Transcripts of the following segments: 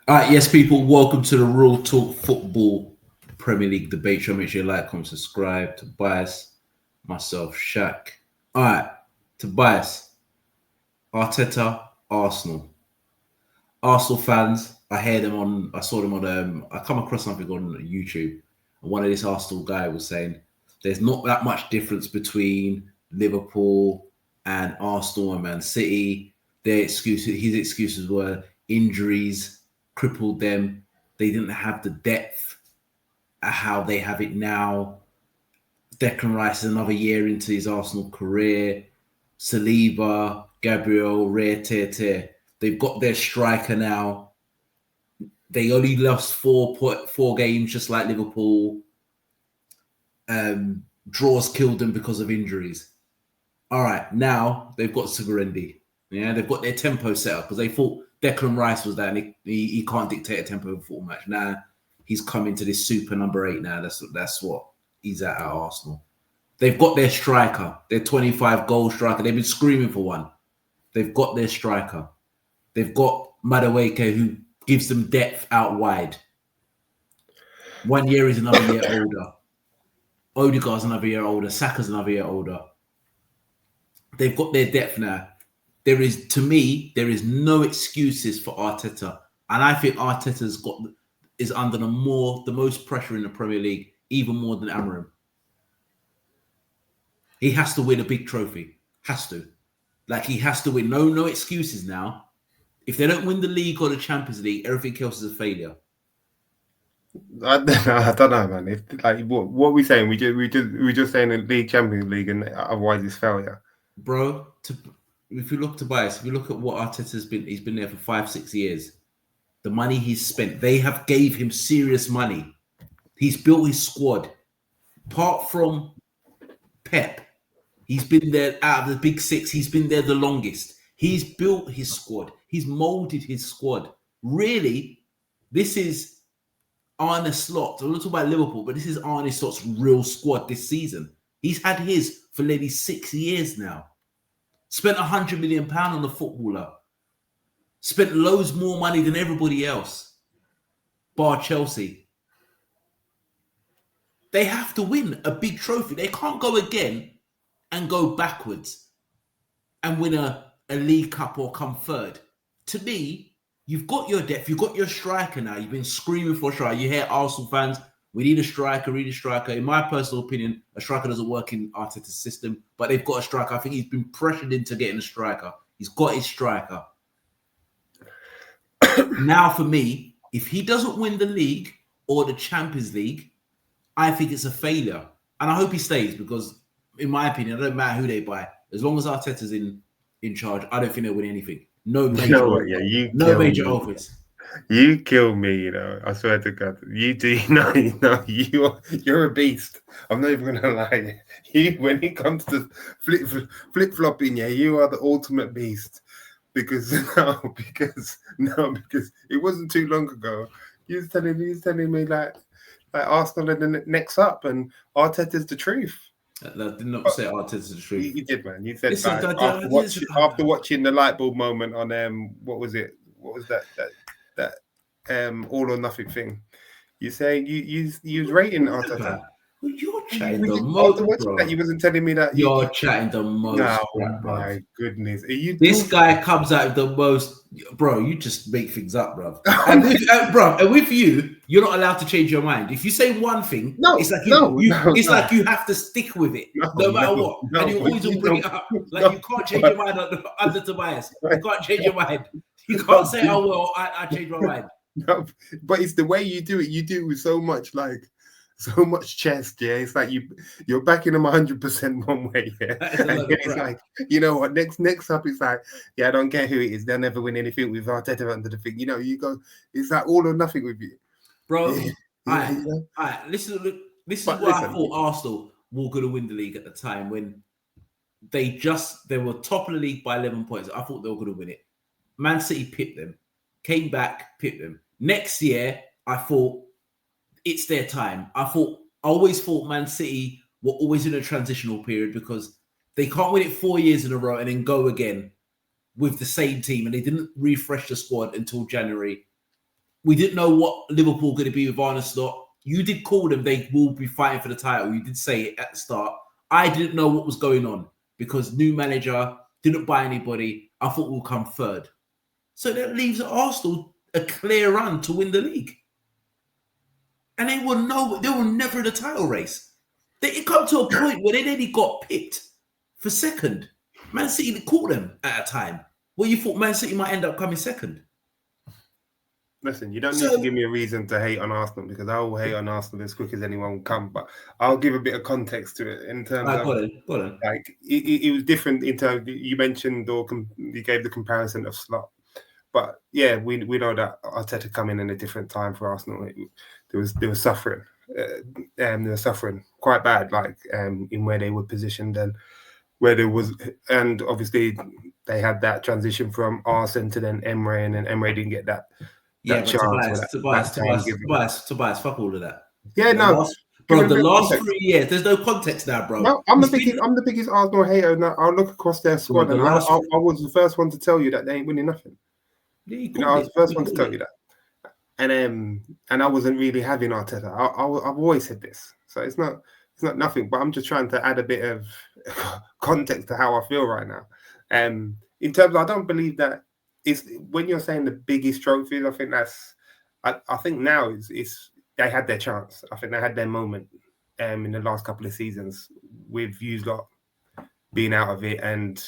All right, yes, people, welcome to the Real Talk Football Premier League debate show. Make sure you like, comment, subscribe. Tobias, myself, Shaq. All right, Tobias, Arteta, Arsenal. Arsenal fans, I saw them on, I come across something on YouTube. And one of this Arsenal guy was saying there's not that much difference between Liverpool and Arsenal and Man City. His excuses were injuries crippled them. They didn't have the depth how they have it now. Declan Rice is another year into his Arsenal career. Saliba, Gabriel, Rare, Tear. They've got their striker now. They only lost four games, just like Liverpool. Draws killed them because of injuries. All right, now they've got Sugarendi. Yeah, they've got their tempo set up because they thought Declan Rice was there and he can't dictate a tempo of a football match. Now he's coming to this super number 8 now. That's what he's at Arsenal. They've got their striker, their 25 goal striker. They've been screaming for one. They've got their striker. They've got Madueke who gives them depth out wide. 1 year is another year older. Odegaard's another year older. Saka's another year older. They've got their depth now. There is no excuses for Arteta. And I think Arteta's is under the most pressure in the Premier League, even more than Amorim. He has to win a big trophy. Has to. Like, he has to win. No excuses now. If they don't win the league or the Champions League, everything else is a failure. I don't know, man. If what are we saying? We just saying the league, Champions League, and otherwise it's failure, bro. If you look Tobias, if you look at what Arteta's been, he's been there for 5-6 years. The money he's spent, they have gave him serious money. He's built his squad. Apart from Pep, he's been there out of the big 6. He's been there the longest. He's built his squad. He's molded his squad. Really, this is Arne Slot. I'm not talking about Liverpool, but this is Arne Slot's real squad this season. He's had his for nearly 6 years now. Spent £100 million on the footballer. Spent loads more money than everybody else, bar Chelsea. They have to win a big trophy. They can't go again and go backwards and win a League Cup or come third. To me, you've got your depth. You've got your striker now. You've been screaming for a striker. You hear Arsenal fans, we need a striker, In my personal opinion, a striker doesn't work in Arteta's system, but they've got a striker. I think he's been pressured into getting a striker. He's got his striker. Now, for me, if he doesn't win the league or the Champions League, I think it's a failure. And I hope he stays because, in my opinion, it doesn't matter who they buy. As long as Arteta's in charge, I don't think they'll win anything. No major offers. You kill me, I swear to God. You do, you're a beast. I'm not even gonna lie. When it comes to flip flopping, you are the ultimate beast. Because it wasn't too long ago. You was telling me like Arsenal are the next up, and Arteta's the truth. I did not say Arteta's the truth. You did, man. You said after watching the light bulb moment on what was it? What was that all or nothing thing? You say you was rating Arteta. You're chatting the most, bro. That you wasn't telling me that you're chatting the most. Oh my goodness! This guy comes out with the most, bro. You just make things up, bro. And with you, you're not allowed to change your mind. If you say one thing, it's like you have to stick with it, no matter what. And you always will bring it up. Like you can't change your mind under Tobias. You can't change your mind. You can't say, "Oh well, I changed my mind." No, but it's the way you do it. You do it with so much chest, yeah. It's like you're backing them 100% one way, yeah. And it's like, you know what? Next up, it's like, I don't care who it is. They'll never win anything with Arteta under the thing. You go. It's like all or nothing with you, bro. Yeah. All right. This is why I thought Arsenal were going to win the league at the time when they were top of the league by 11 points. I thought they were going to win it. Man City pipped them, came back, pipped them. Next year, I thought it's their time. I always thought Man City were always in a transitional period because they can't win it 4 years in a row and then go again with the same team. And they didn't refresh the squad until January We didn't know what Liverpool were going to be with Arne Slot. You did call them; they will be fighting for the title. You did say it at the start. I didn't know what was going on because new manager didn't buy anybody. I thought we'll come third. So that leaves Arsenal a clear run to win the league. And they were never in a title race. It come to a point where they nearly got picked for second. Man City caught them at a time where you thought Man City might end up coming second. Listen, you don't need to give me a reason to hate on Arsenal because I will hate on Arsenal as quick as anyone will come. But I'll give a bit of context to it in terms of go on. Like it was different in terms. You mentioned or you gave the comparison of Slot, but yeah, we know that Arteta coming in a different time for Arsenal. They were suffering, they were suffering quite bad, like in where they were positioned and where there was, and obviously they had that transition from Arsene to then Emre, and then Emre didn't get that. Tobias, fuck all of that. Yeah, The last 3 years, there's no context now, bro. No, I'm the biggest Arsenal hater, and I'll look across their squad, and I was the first one to tell you that they ain't winning nothing. Yeah, I was the first one to tell you that, and I wasn't really having Arteta. I've always said this, so it's not nothing. But I'm just trying to add a bit of context to how I feel right now. In terms, I don't believe that. It's when you're saying the biggest trophies. I think I think now it's they had their chance. I think they had their moment in the last couple of seasons with Hughes lot being out of it and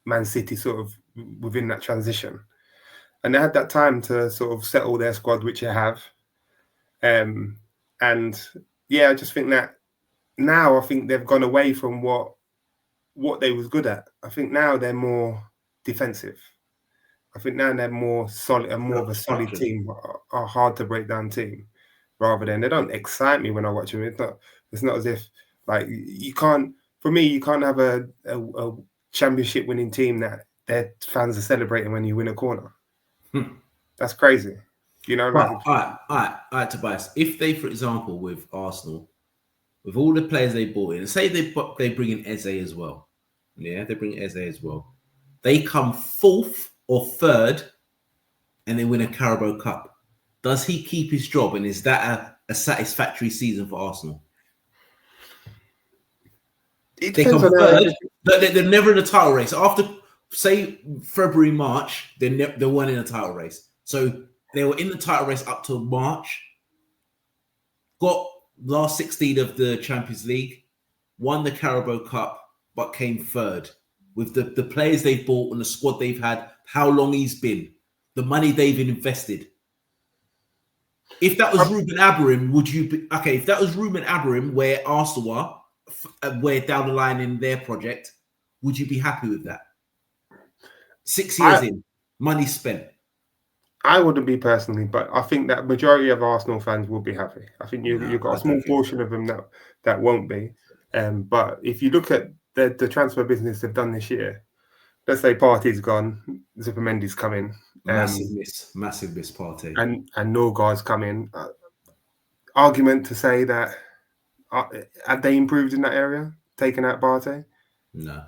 Man City sort of within that transition, and they had that time to sort of settle their squad, which they have. And yeah, I just think that now I think they've gone away from what they was good at. I think now they're more defensive. I think now they're more solid and more of a solid team, a hard to break down team, rather than they don't excite me when I watch them. It's not as if like you can't have a championship winning team that their fans are celebrating when you win a corner. That's crazy. You know, like, all right, Tobias. If they, for example, with Arsenal, with all the players they bought in, say they bring in Eze as well. Yeah, they bring Eze as well. They come fourth or third, and they win a Carabao Cup. Does he keep his job, and is that a satisfactory season for Arsenal? They come third. They're never in a title race. After, say, February, March, they weren't in a title race. So they were in the title race up till March, got last 16 of the Champions League, won the Carabao Cup, but came third. With the players they've bought and the squad they've had, how long he's been, the money they've invested. If that was Ruben Amorim, would you be okay? If that was Ruben Amorim, where Arsenal are, where down the line in their project, would you be happy with that? 6 years in, money spent. I wouldn't be personally, but I think that majority of Arsenal fans will be happy. I think you've got a small portion of them that won't be. But if you look at the transfer business they've done this year, let's say Partey's gone, Zupermendi's coming, massive miss Partey, and Norgard's coming. Argument to say that have they improved in that area, taking out Partey? No.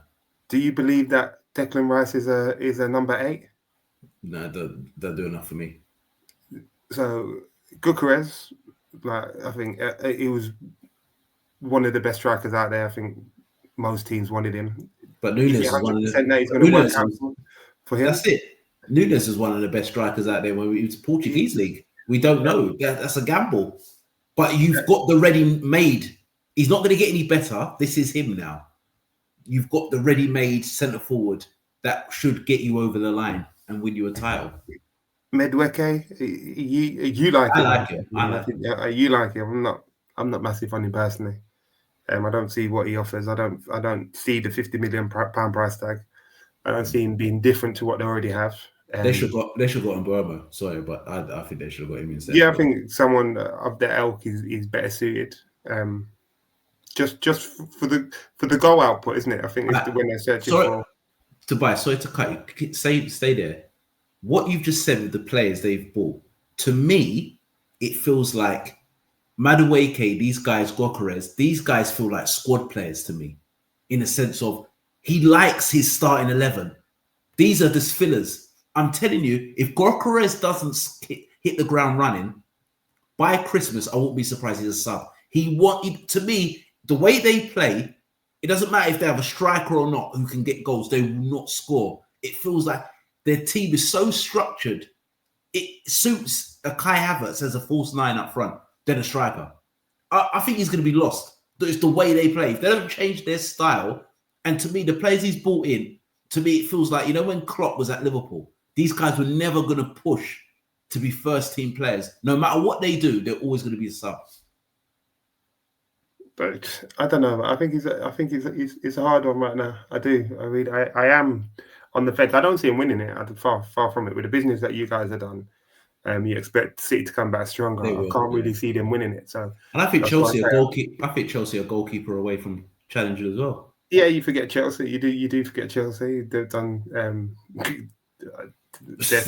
Do you believe that Declan Rice is a number 8? No, they'll do enough for me. So Gyökeres, like I think he was one of the best strikers out there. I think most teams wanted him. But Nunes is 100% that he's going to work out for him. That's it. Nunes is one of the best strikers out there when it was Portuguese league. We don't know. That's a gamble. But you've got the ready-made. He's not going to get any better. This is him now. You've got the ready-made centre forward that should get you over the line and win you a title. Madueke, you like him? I like him. You like him. I'm not massive on him personally. I don't see what he offers. I don't see the £50 million price tag. I don't see him being different to what they already have. They should got Mbeumo. Sorry, but I think they should have got him instead. Yeah, I think someone of their ilk is better suited. Just for the goal output, isn't it? I think it's when they're searching for. Tobias, sorry to cut you. Stay there. What you've just said with the players they've bought, to me, it feels like Madueke, these guys, Gyökeres, these guys feel like squad players to me, in a sense of he likes his starting 11. These are just fillers. I'm telling you, if Gyökeres doesn't hit the ground running, by Christmas, I won't be surprised he's a sub. To me, the way they play, it doesn't matter if they have a striker or not who can get goals, they will not score. It feels like their team is so structured, it suits a Kai Havertz as a false nine up front than a striker. I think he's going to be lost. It's the way they play. If they don't change their style, and to me, the players he's brought in, to me, it feels like, when Klopp was at Liverpool, these guys were never going to push to be first team players. No matter what they do, they're always going to be a sub. But I don't know. I think it's a hard one right now. I do. I mean, I am on the fence. I don't see him winning it. I'm far from it. With the business that you guys have done, you expect City to come back stronger. I can't really see them winning it. So, and I think Chelsea a goalkeeper away from challenger as well. Yeah, you forget Chelsea. You do forget Chelsea. They've done. Their